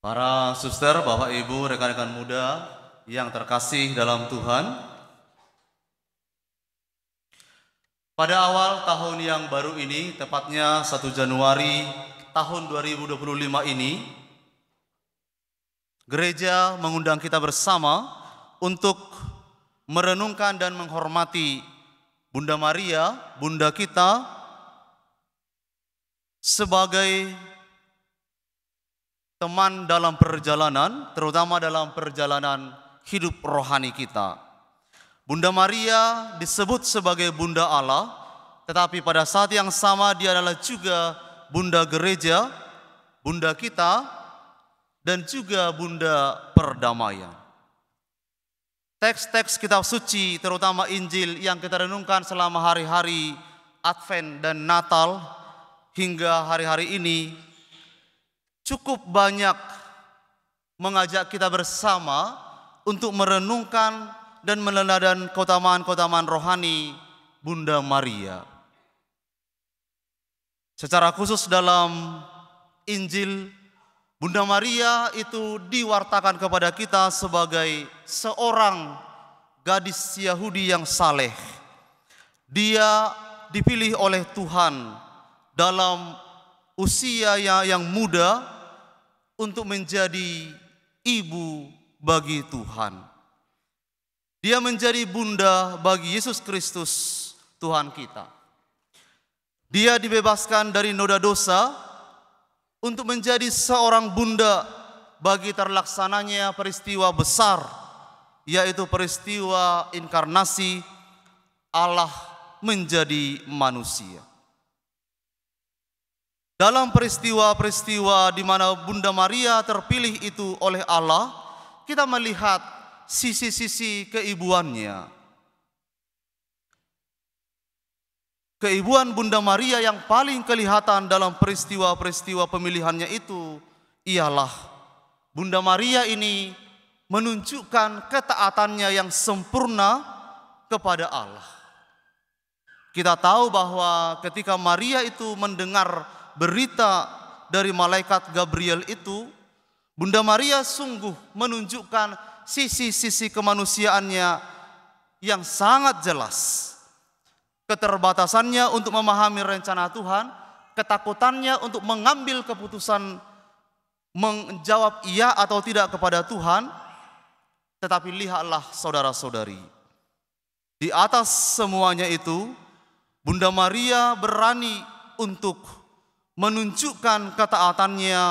Para suster, Bapak Ibu, rekan-rekan muda yang terkasih dalam Tuhan. Pada awal tahun yang baru ini, tepatnya 1 Januari tahun 2025 ini, gereja mengundang kita bersama untuk merenungkan dan menghormati Bunda Maria, Bunda kita, sebagai teman dalam perjalanan, terutama dalam perjalanan hidup rohani kita. Bunda Maria disebut sebagai Bunda Allah, tetapi pada saat yang sama dia adalah juga Bunda Gereja, Bunda kita, dan juga Bunda Perdamaian. Teks-teks kitab suci, terutama Injil yang kita renungkan selama hari-hari Advent dan Natal hingga hari-hari ini, cukup banyak mengajak kita bersama untuk merenungkan dan meneladani keutamaan-keutamaan rohani Bunda Maria. Secara khusus dalam Injil, Bunda Maria itu diwartakan kepada kita sebagai seorang gadis Yahudi yang saleh. Dia dipilih oleh Tuhan dalam usia yang muda untuk menjadi ibu bagi Tuhan. Dia menjadi bunda bagi Yesus Kristus, Tuhan kita. Dia dibebaskan dari noda dosa untuk menjadi seorang bunda bagi terlaksananya peristiwa besar, yaitu peristiwa inkarnasi Allah menjadi manusia. Dalam peristiwa-peristiwa di mana Bunda Maria terpilih itu oleh Allah, kita melihat sisi-sisi keibuannya. Keibuan Bunda Maria yang paling kelihatan dalam peristiwa-peristiwa pemilihannya itu ialah Bunda Maria ini menunjukkan ketaatannya yang sempurna kepada Allah. Kita tahu bahwa ketika Maria itu mendengar berita dari malaikat Gabriel itu, Bunda Maria sungguh menunjukkan sisi-sisi kemanusiaannya yang sangat jelas. Keterbatasannya untuk memahami rencana Tuhan, ketakutannya untuk mengambil keputusan menjawab iya atau tidak kepada Tuhan. Tetapi lihatlah saudara-saudari, di atas semuanya itu Bunda Maria berani untuk menunjukkan ketaatannya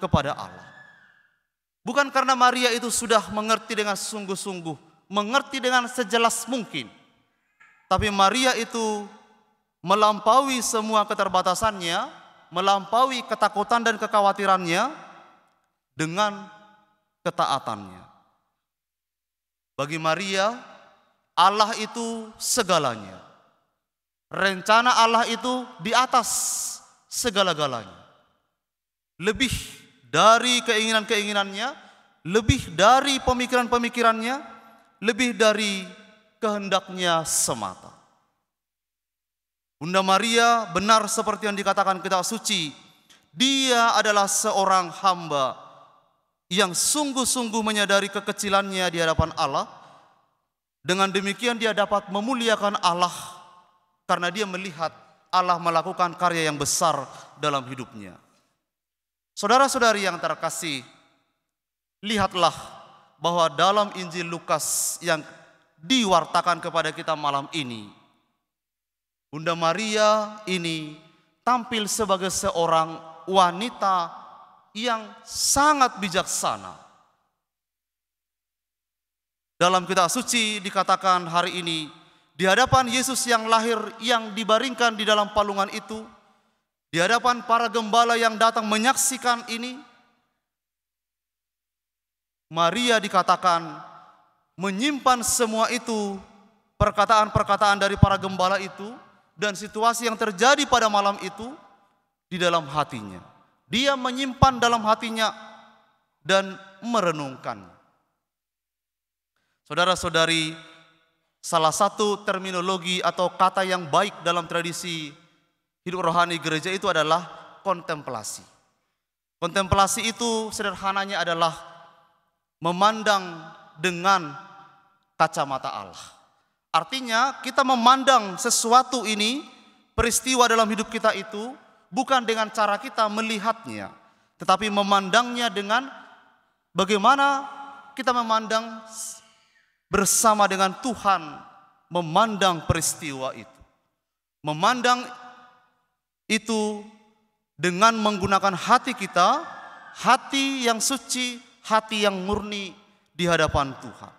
kepada Allah. Bukan karena Maria itu sudah mengerti dengan sungguh-sungguh, mengerti dengan sejelas mungkin. Tapi Maria itu melampaui semua keterbatasannya, melampaui ketakutan dan kekhawatirannya dengan ketaatannya. Bagi Maria, Allah itu segalanya. Rencana Allah itu di atas segala-galanya. Lebih dari keinginan-keinginannya, lebih dari pemikiran-pemikirannya, lebih dari kehendaknya semata. Bunda Maria benar seperti yang dikatakan kitab suci, dia adalah seorang hamba yang sungguh-sungguh menyadari kekecilannya di hadapan Allah. Dengan demikian dia dapat memuliakan Allah karena dia melihat Allah melakukan karya yang besar dalam hidupnya. Saudara-saudari yang terkasih, lihatlah bahwa dalam Injil Lukas yang diwartakan kepada kita malam ini, Bunda Maria ini tampil sebagai seorang wanita yang sangat bijaksana. Dalam kitab suci dikatakan hari ini, di hadapan Yesus yang lahir, yang dibaringkan di dalam palungan itu, di hadapan para gembala yang datang menyaksikan ini, Maria dikatakan menyimpan semua itu, perkataan-perkataan dari para gembala itu, dan situasi yang terjadi pada malam itu di dalam hatinya. Dia menyimpan dalam hatinya dan merenungkan. Saudara-saudari, salah satu terminologi atau kata yang baik dalam tradisi hidup rohani gereja itu adalah kontemplasi. Kontemplasi itu sederhananya adalah memandang dengan kacamata Allah. Artinya kita memandang sesuatu ini, peristiwa dalam hidup kita itu bukan dengan cara kita melihatnya, tetapi memandangnya dengan bagaimana kita memandang bersama dengan Tuhan, memandang peristiwa itu. Memandang itu dengan menggunakan hati kita, hati yang suci, hati yang murni di hadapan Tuhan.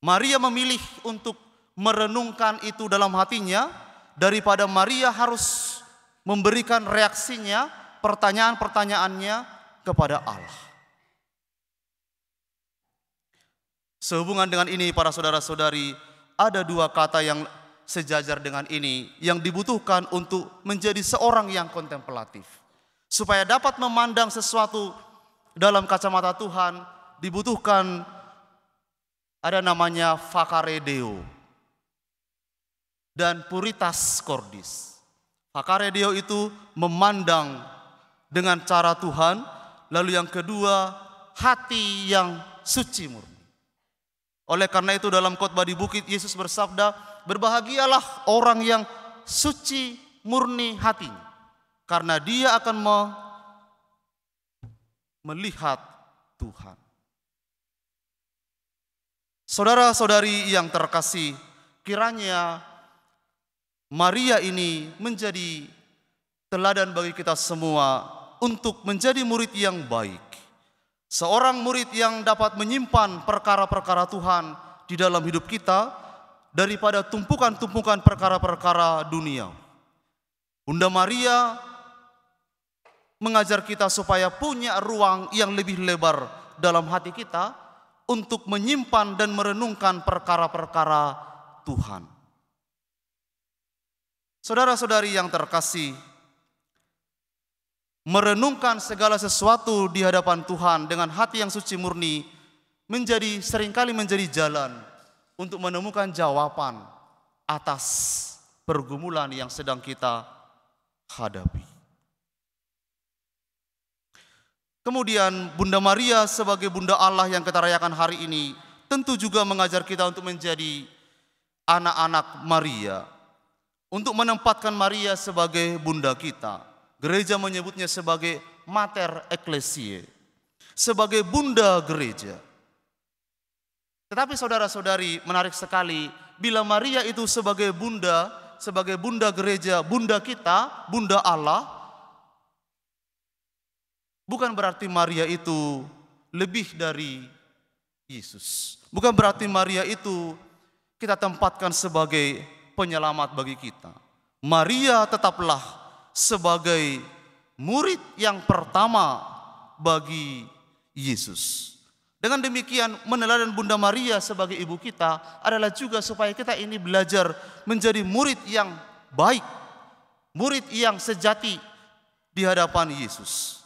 Maria memilih untuk merenungkan itu dalam hatinya daripada Maria harus memberikan reaksinya, pertanyaan-pertanyaannya kepada Allah. Sehubungan dengan ini para saudara-saudari, ada dua kata yang sejajar dengan ini yang dibutuhkan untuk menjadi seorang yang kontemplatif. Supaya dapat memandang sesuatu dalam kacamata Tuhan, dibutuhkan ada namanya facere Deo dan puritas cordis. Facere Deo itu memandang dengan cara Tuhan, lalu yang kedua hati yang suci murni. Oleh karena itu dalam khotbah di bukit Yesus bersabda, berbahagialah orang yang suci murni hatinya, karena dia akan melihat Tuhan. Saudara-saudari yang terkasih, kiranya Maria ini menjadi teladan bagi kita semua untuk menjadi murid yang baik. Seorang murid yang dapat menyimpan perkara-perkara Tuhan di dalam hidup kita daripada tumpukan-tumpukan perkara-perkara dunia. Bunda Maria mengajar kita supaya punya ruang yang lebih lebar dalam hati kita untuk menyimpan dan merenungkan perkara-perkara Tuhan. Saudara-saudari yang terkasih, merenungkan segala sesuatu di hadapan Tuhan dengan hati yang suci murni seringkali menjadi jalan untuk menemukan jawaban atas pergumulan yang sedang kita hadapi. Kemudian Bunda Maria sebagai Bunda Allah yang kita rayakan hari ini tentu juga mengajar kita untuk menjadi anak-anak Maria, untuk menempatkan Maria sebagai Bunda kita. Gereja menyebutnya sebagai Mater Ecclesiae, sebagai Bunda Gereja. Tetapi saudara-saudari, menarik sekali bila Maria itu sebagai Bunda Gereja, Bunda kita, Bunda Allah, bukan berarti Maria itu lebih dari Yesus. Bukan berarti Maria itu kita tempatkan sebagai penyelamat bagi kita. Maria tetaplah sebagai murid yang pertama bagi Yesus. Dengan demikian meneladani Bunda Maria sebagai ibu kita adalah juga supaya kita ini belajar menjadi murid yang baik, murid yang sejati di hadapan Yesus.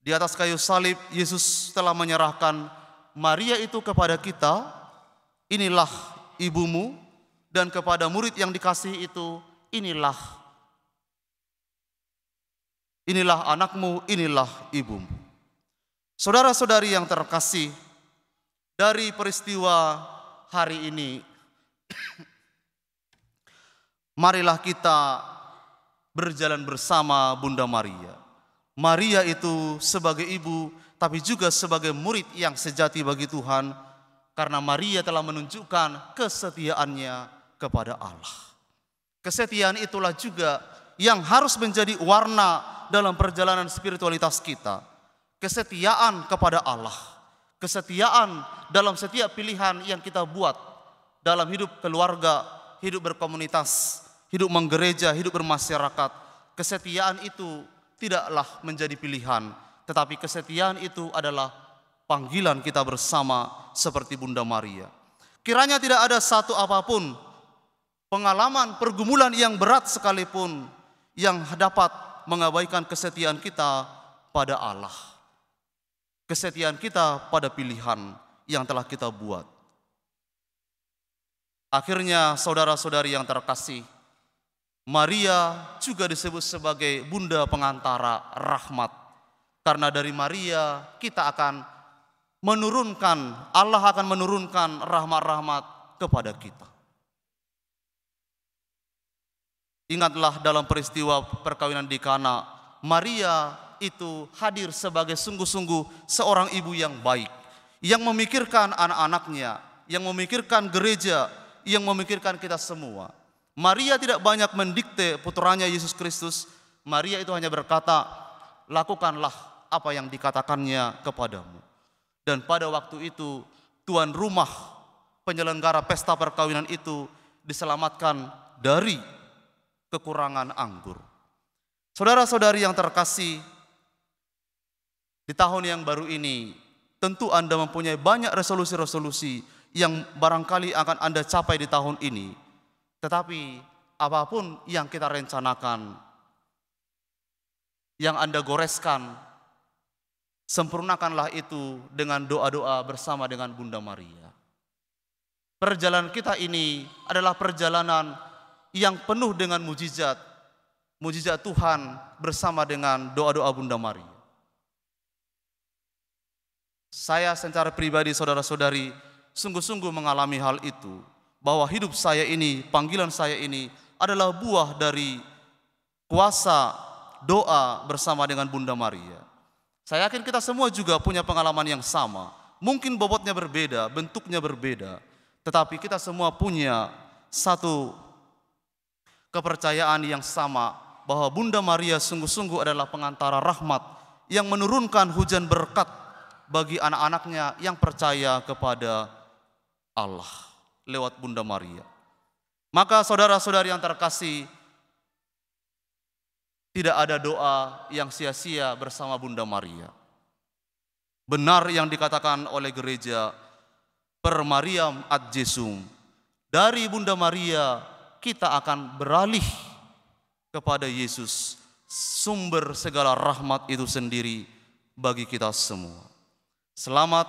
Di atas kayu salib Yesus telah menyerahkan Maria itu kepada kita. Inilah ibumu, dan kepada murid yang dikasihi itu, inilah anakmu, inilah ibumu. Saudara-saudari yang terkasih, dari peristiwa hari ini, marilah kita berjalan bersama Bunda Maria. Maria itu sebagai ibu, tapi juga sebagai murid yang sejati bagi Tuhan, karena Maria telah menunjukkan kesetiaannya kepada Allah. Kesetiaan itulah juga yang harus menjadi warna dalam perjalanan spiritualitas kita. Kesetiaan kepada Allah, kesetiaan dalam setiap pilihan yang kita buat dalam hidup keluarga, hidup berkomunitas, hidup menggereja, hidup bermasyarakat. Kesetiaan itu tidaklah menjadi pilihan, tetapi kesetiaan itu adalah panggilan kita bersama seperti Bunda Maria. Kiranya tidak ada satu apapun pengalaman pergumulan yang berat sekalipun yang dapat mengabaikan kesetiaan kita pada Allah, kesetiaan kita pada pilihan yang telah kita buat. Akhirnya saudara-saudari yang terkasih, Maria juga disebut sebagai bunda pengantara rahmat. Karena dari Maria kita akan menurunkan, Allah akan menurunkan rahmat-rahmat kepada kita. Ingatlah dalam peristiwa perkawinan di Kana, Maria itu hadir sebagai sungguh-sungguh seorang ibu yang baik, yang memikirkan anak-anaknya, yang memikirkan gereja, yang memikirkan kita semua. Maria tidak banyak mendikte putranya Yesus Kristus. Maria itu hanya berkata, lakukanlah apa yang dikatakannya kepadamu. Dan pada waktu itu tuan rumah penyelenggara pesta perkawinan itu diselamatkan dari kekurangan anggur. Saudara-saudari yang terkasih, di tahun yang baru ini tentu Anda mempunyai banyak resolusi-resolusi yang barangkali akan Anda capai di tahun ini. Tetapi apapun yang kita rencanakan, yang Anda goreskan, sempurnakanlah itu dengan doa-doa bersama dengan Bunda Maria. Perjalanan kita ini adalah perjalanan yang penuh dengan mujizat, mujizat Tuhan bersama dengan doa-doa Bunda Maria. Saya secara pribadi, saudara-saudari, sungguh-sungguh mengalami hal itu. Bahwa hidup saya ini, panggilan saya ini adalah buah dari kuasa doa bersama dengan Bunda Maria. Saya yakin kita semua juga punya pengalaman yang sama. Mungkin bobotnya berbeda, bentuknya berbeda. Tetapi kita semua punya satu kepercayaan yang sama. Bahwa Bunda Maria sungguh-sungguh adalah pengantara rahmat yang menurunkan hujan berkat bagi anak-anaknya yang percaya kepada Allah lewat Bunda Maria. Maka saudara-saudari yang terkasih, tidak ada doa yang sia-sia bersama Bunda Maria. Benar yang dikatakan oleh gereja, per Mariam ad Jesum, dari Bunda Maria kita akan beralih kepada Yesus, sumber segala rahmat itu sendiri bagi kita semua. Selamat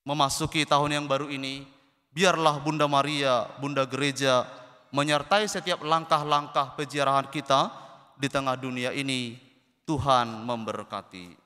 memasuki tahun yang baru ini. Biarlah Bunda Maria, Bunda Gereja menyertai setiap langkah-langkah peziarahan kita di tengah dunia ini. Tuhan memberkati.